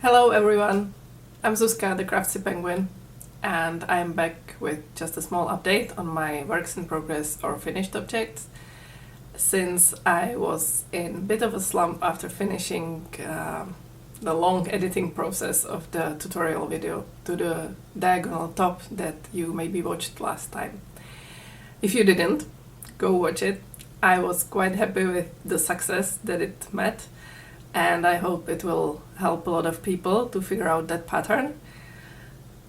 Hello everyone, I'm Zuzka, the Craftsy Penguin, and I'm back with just a small update on my works in progress or finished objects. Since I was in a bit of a slump after finishing the long editing process of the tutorial video to the diagonal top that you maybe watched last time. If you didn't, go watch it. I was quite happy with the success that it met, and I hope it will help a lot of people to figure out that pattern.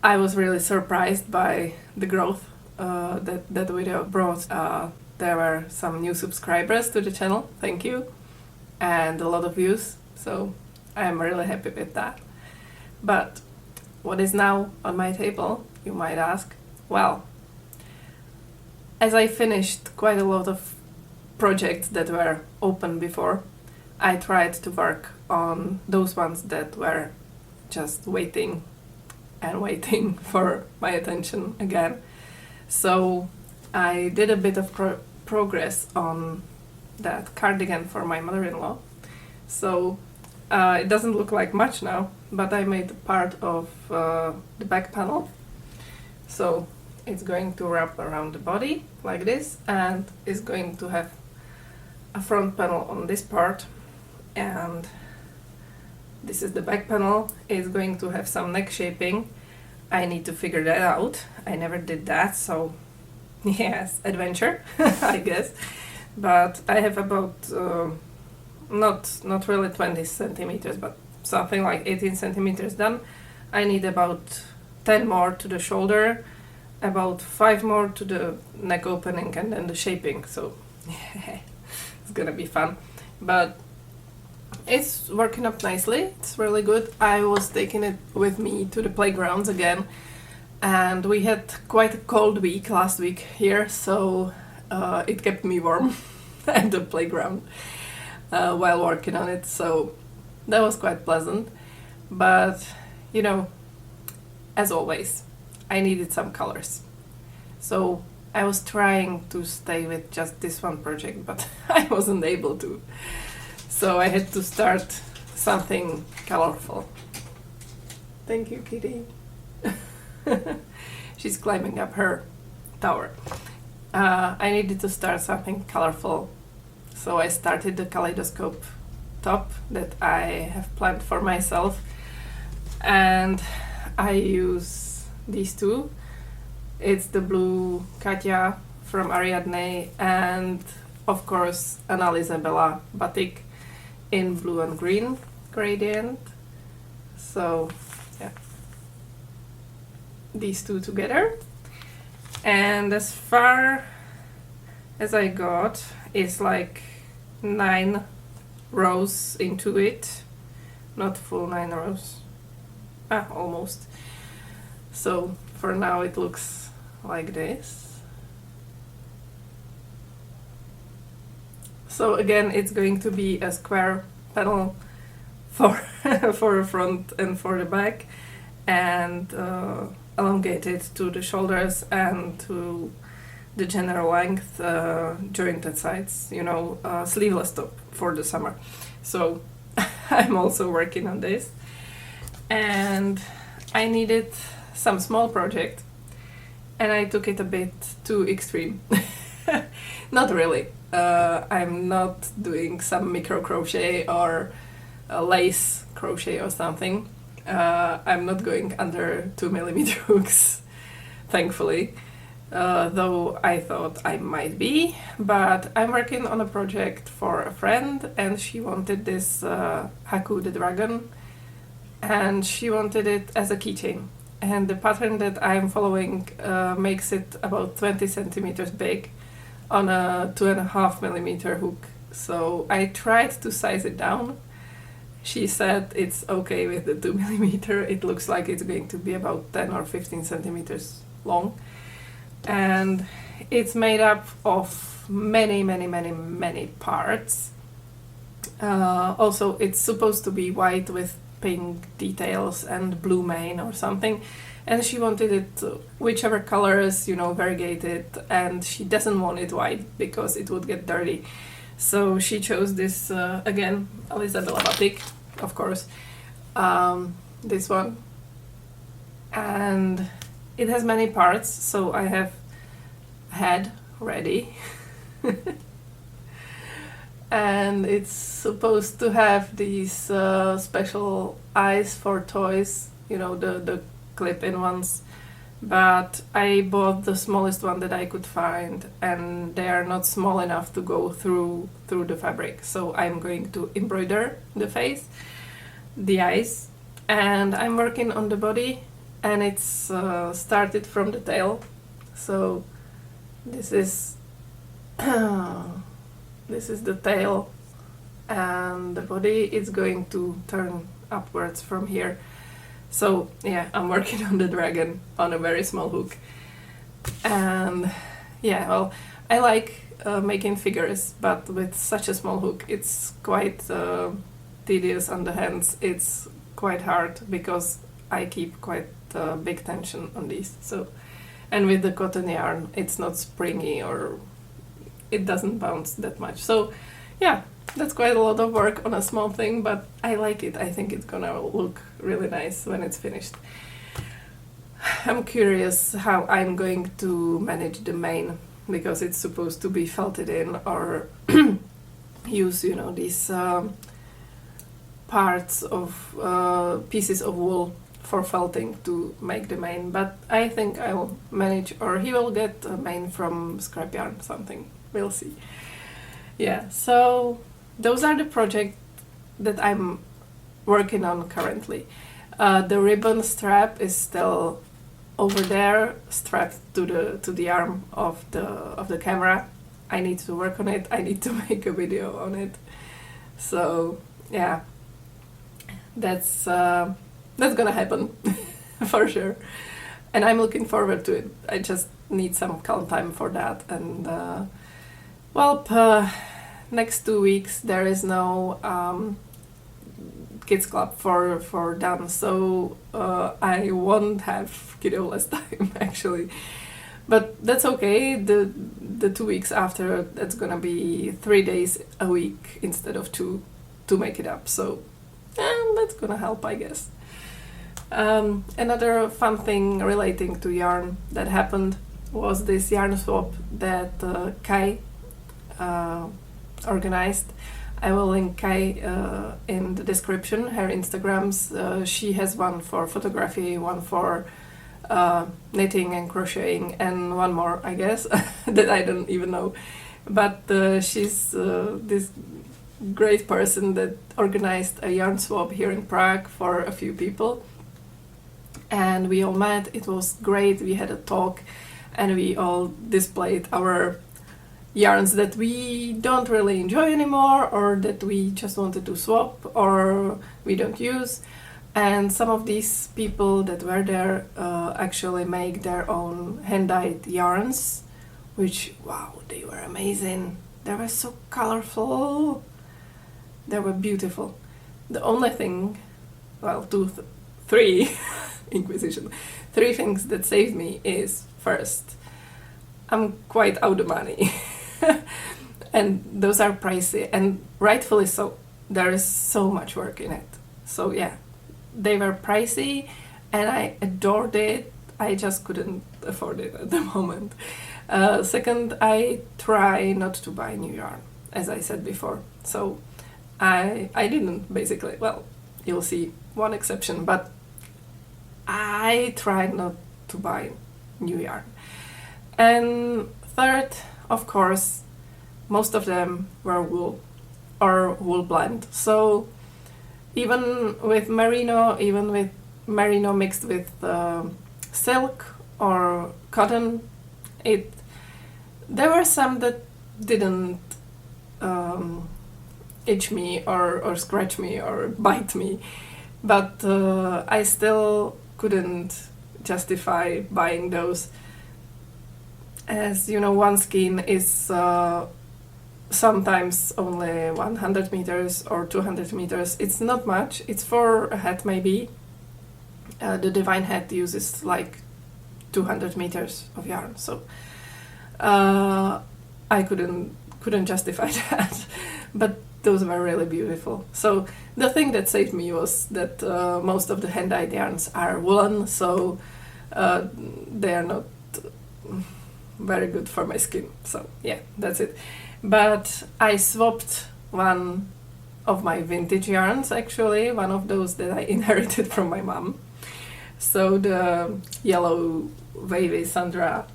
I was really surprised by the growth that video brought. There were some new subscribers to the channel, thank you, and a lot of views, so I'm really happy with that. But what is now on my table, you might ask? Well, as I finished quite a lot of projects that were open before, I tried to work on those ones that were just waiting and waiting for my attention again. So I did a bit of progress on that cardigan for my mother-in-law. So it doesn't look like much now, but I made part of the back panel. So it's going to wrap around the body like this, and it's going to have a front panel on this part, and this is the back panel. It's going to have some neck shaping. I need to figure that out. I never did that, so yes, adventure, I guess. But I have about not really 20 centimeters, but something like 18 centimeters done. I need about 10 more to the shoulder, about 5 more to the neck opening, and then the shaping. So it's gonna be fun, but it's working up nicely. It's really good. I was taking it with me to the playgrounds again, and we had quite a cold week last week here, so it kept me warm at the playground while working on it, so that was quite pleasant. But you know, as always, I needed some colors, so I was trying to stay with just this one project, but I wasn't able to. So I had to start something colorful. Thank you, Kitty. She's climbing up her tower. I needed to start something colorful, so I started the kaleidoscope top that I have planned for myself, and I use these two. It's the blue Katya from Ariadne, and of course Anna Isabella batik in blue and green gradient. So yeah, these two together. And as far as I got, it's like 9 rows into it, not full 9 rows, almost. So for now it looks like this. So again, it's going to be a square panel for for the front and for the back, and elongated to the shoulders and to the general length, jointed sides, you know, sleeveless top for the summer. So I'm also working on this, and I needed some small project, and I took it a bit too extreme. Not really. I'm not doing some micro crochet or lace crochet or something. I'm not going under 2mm hooks, thankfully, though I thought I might be. But I'm working on a project for a friend, and she wanted this Haku the dragon, and she wanted it as a keychain. And the pattern that I'm following makes it about 20 centimeters big on a 2.5mm hook. So I tried to size it down. She said it's okay with the 2mm. It looks like it's going to be about 10 or 15 centimeters long. And it's made up of many parts. Also, it's supposed to be white with pink details and blue mane or something, and she wanted it whichever colors, you know, variegated, and she doesn't want it white because it would get dirty. So she chose this again, Isabella batik, of course, this one, and it has many parts, so I have head ready. And it's supposed to have these special eyes for toys, you know, the clip-in ones, but I bought the smallest one that I could find, and they are not small enough to go through the fabric, so I'm going to embroider the face, the eyes, and I'm working on the body, and it's started from the tail. So this is this is the tail, and the body is going to turn upwards from here. So yeah, I'm working on the dragon on a very small hook. And yeah, well, I like making figures, but with such a small hook it's quite tedious on the hands. It's quite hard because I keep quite big tension on these. So, and with the cotton yarn it's not springy, or it doesn't bounce that much. So yeah, that's quite a lot of work on a small thing, but I like it. I think it's gonna look really nice when it's finished. I'm curious how I'm going to manage the mane, because it's supposed to be felted in, or use, you know, these parts of pieces of wool for felting to make the mane. But I think I'll manage, or he will get a mane from scrap yarn, something. We'll see. Yeah, so those are the projects that I'm working on currently. The ribbon strap is still over there, strapped to the arm of the camera. I need to work on it. I need to make a video on it. So yeah, that's gonna happen for sure, and I'm looking forward to it. I just need some calm time for that. And next 2 weeks there is no kids club for dance, so I won't have kiddo-less time actually, but that's okay. The 2 weeks after, that's gonna be 3 days a week instead of 2 to make it up, so that's gonna help, I guess. Another fun thing relating to yarn that happened was this yarn swap that Kai organized. I will link Kai in the description, her Instagrams. She has one for photography, one for knitting and crocheting, and one more, I guess, that I don't even know. But she's this great person that organized a yarn swap here in Prague for a few people. And we all met, it was great, we had a talk, and we all displayed our yarns that we don't really enjoy anymore, or that we just wanted to swap, or we don't use. And some of these people that were there actually make their own hand-dyed yarns, which, wow, they were amazing. They were so colorful. They were beautiful. The only thing, well, three Inquisition, 3 things that saved me is, first, I'm quite out of money. And those are pricey, and rightfully so. There is so much work in it. So yeah, they were pricey and I adored it. I just couldn't afford it at the moment. Second, I try not to buy new yarn, as I said before. So I didn't, basically. Well, you'll see one exception, but I tried not to buy new yarn. And third, of course, most of them were wool or wool blend. So even with merino mixed with silk or cotton, there were some that didn't itch me or scratch me or bite me, but I still couldn't justify buying those. As you know, one skein is sometimes only 100 meters or 200 meters. It's not much. It's for a hat maybe. The Divine hat uses like 200 meters of yarn, so I couldn't justify that. But those were really beautiful. So the thing that saved me was that most of the hand-dyed yarns are woolen, so they are not very good for my skin. So yeah, that's it. But I swapped one of my vintage yarns, actually, one of those that I inherited from my mom. So the yellow wavy Sandra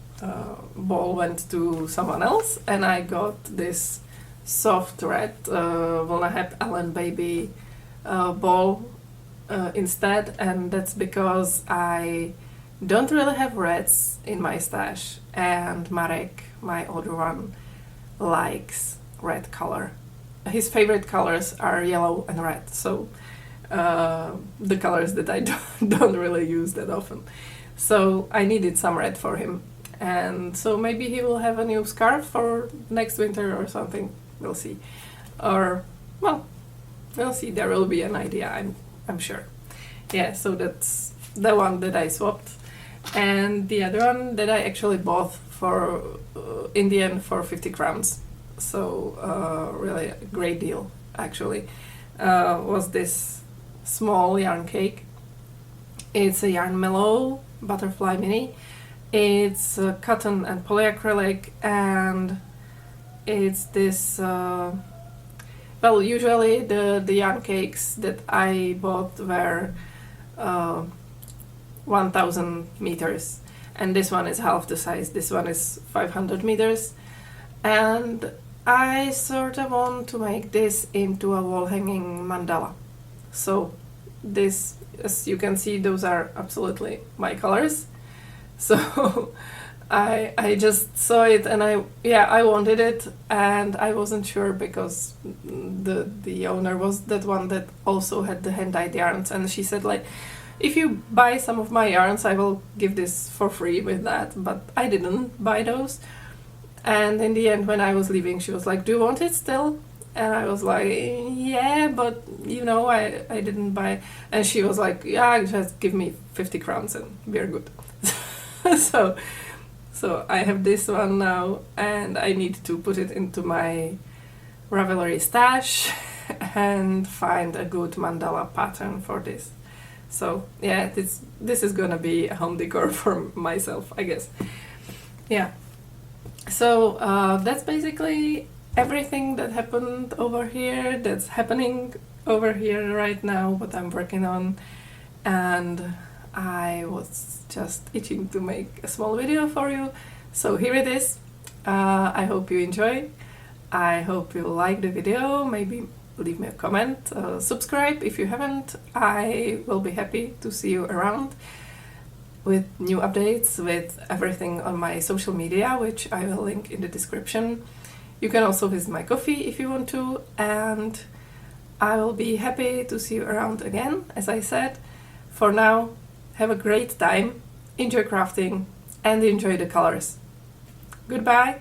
ball went to someone else, and I got this soft red Walnut Hep Ellen Baby ball instead, and that's because I don't really have reds in my stash, and Marek, my older one, likes red color. His favorite colors are yellow and red, so the colors that I don't really use that often. So I needed some red for him, and so maybe he will have a new scarf for next winter or something. We'll see. Or, well, we'll see. There will be an idea, I'm sure. Yeah, so that's the one that I swapped. And the other one that I actually bought for in the end for 50 crowns. So really a great deal, actually. Was this small yarn cake. It's a Yarn Mellow Butterfly Mini. It's cotton and polyacrylic, and it's this well, usually the yarn cakes that I bought were 1000 meters, and this one is half the size. This one is 500 meters, and I sort of want to make this into a wall hanging mandala. So this, as you can see, those are absolutely my colors. So I just saw it, and I wanted it, and I wasn't sure because the owner was that one that also had the hand-dyed yarns, and she said, like, if you buy some of my yarns, I will give this for free with that. But I didn't buy those, and in the end, when I was leaving, she was like, do you want it still? And I was like, yeah, but I didn't buy. And she was like, yeah, just give me 50 crowns and we're good. So I have this one now, and I need to put it into my Ravelry stash and find a good mandala pattern for this. So yeah, this is gonna be a home decor for myself, I guess. Yeah. So that's basically everything that happened over here, that's happening over here right now, what I'm working on. And I was just itching to make a small video for you, so here it is. I hope you enjoy. I hope you like the video. Maybe leave me a comment, subscribe if you haven't. I will be happy to see you around with new updates, with everything on my social media, which I will link in the description. You can also visit my coffee if you want to, and I will be happy to see you around again, as I said. For now, have a great time, enjoy crafting, and enjoy the colors. Goodbye!